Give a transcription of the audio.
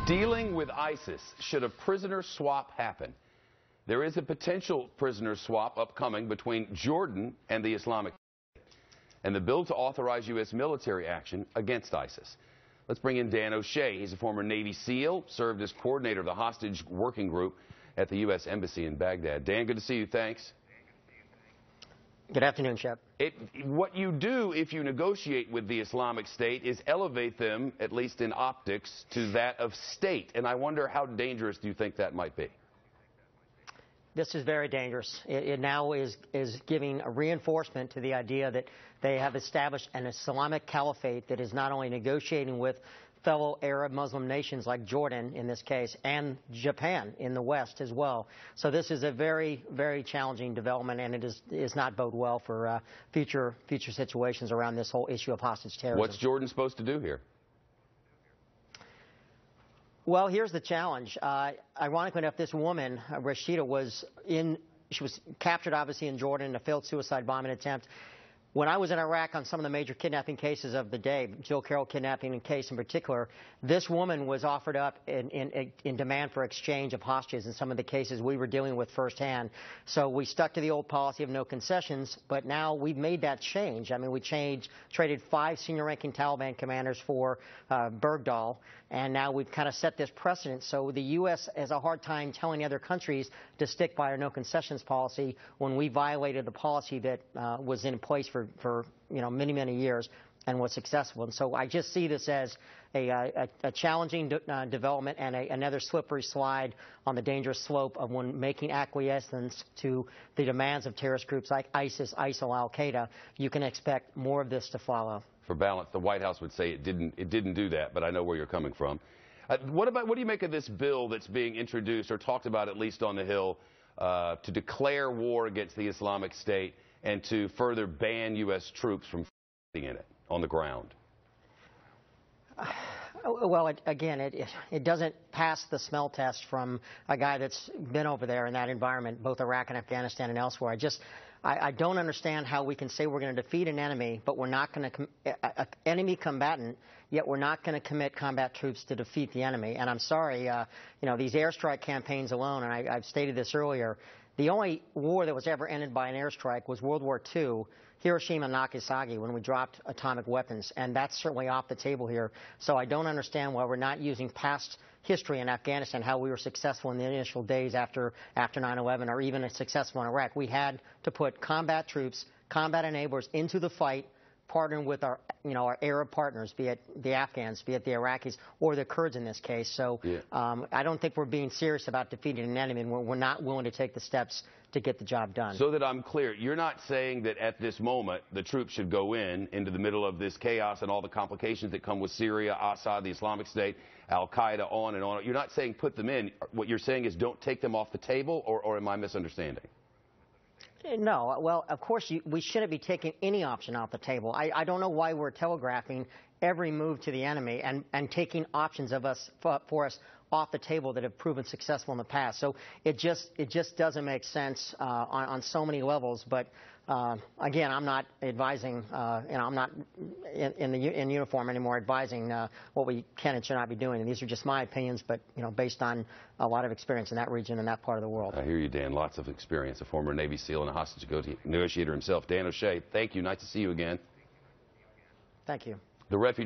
Dealing with ISIS, should a prisoner swap happen? There is a potential prisoner swap upcoming between Jordan and the Islamic State, and the bill to authorize U.S. military action against ISIS. Let's bring in Dan O'Shea. He's a former Navy SEAL, served as coordinator of the hostage working group at the U.S. Embassy in Baghdad. Dan, good to see you. Thanks. Good afternoon, Shep. What you do if you negotiate with the Islamic State is elevate them, at least in optics, to that of state. And I wonder, how dangerous do you think that might be? This is very dangerous. It now is giving a reinforcement to the idea that they have established an Islamic caliphate that is not only negotiating with fellow Arab Muslim nations like Jordan in this case, and Japan in the West as well. So this is a very, very challenging development, and it is not bode well for future situations around this whole issue of hostage terrorism. What's Jordan supposed to do here? Well, here's the challenge. Ironically enough, this woman, Rashida, she was captured obviously in Jordan in a failed suicide bombing attempt. When I was in Iraq on some of the major kidnapping cases of the day, Jill Carroll kidnapping case in particular, this woman was offered up in demand for exchange of hostages in some of the cases we were dealing with firsthand. So we stuck to the old policy of no concessions, but now we've made that change. I mean, we traded 5 senior-ranking Taliban commanders for Bergdahl, and now we've kind of set this precedent. So the U.S. has a hard time telling other countries to stick by our no concessions policy when we violated the policy that was in place for many years and was successful. And so I just see this as a challenging development and another slippery slide on the dangerous slope of when making acquiescence to the demands of terrorist groups like ISIS, ISIL, Al-Qaeda. You can expect more of this to follow. For balance, the White House would say it didn't do that, but I know where you're coming from. What do you make of this bill that's being introduced or talked about, at least on the Hill, to declare war against the Islamic State and to further ban U.S. troops from fighting in it on the ground? Well, it doesn't pass the smell test from a guy that's been over there in that environment, both Iraq and Afghanistan and elsewhere. I don't understand how we can say we're going to defeat an enemy, but we're not going to enemy combatant, yet we're not going to commit combat troops to defeat the enemy. And I'm sorry, these airstrike campaigns alone, and I've stated this earlier, the only war that was ever ended by an airstrike was World War II, Hiroshima and Nagasaki, when we dropped atomic weapons, and that's certainly off the table here. So I don't understand why we're not using past history in Afghanistan, how we were successful in the initial days after 9/11, or even successful in Iraq. We had to put combat troops, combat enablers into the fight, partnering with our Arab partners, be it the Afghans, be it the Iraqis, or the Kurds in this case. So I don't think we're being serious about defeating an enemy, and we're not willing to take the steps to get the job done. So that I'm clear, you're not saying that at this moment the troops should go into the middle of this chaos and all the complications that come with Syria, Assad, the Islamic State, Al-Qaeda, on and on. You're not saying put them in. What you're saying is don't take them off the table, or am I misunderstanding? No. Well, of course, we shouldn't be taking any option off the table. I don't know why we're telegraphing every move to the enemy and taking options for us off the table that have proven successful in the past. So it just doesn't make sense on so many levels. But again, I'm not advising. I'm not in uniform anymore advising what we can and should not be doing. And these are just my opinions, but based on a lot of experience in that region and that part of the world. I hear you, Dan. Lots of experience. A former Navy SEAL and a hostage negotiator himself. Dan O'Shea, thank you. Nice to see you again. Thank you. The refugee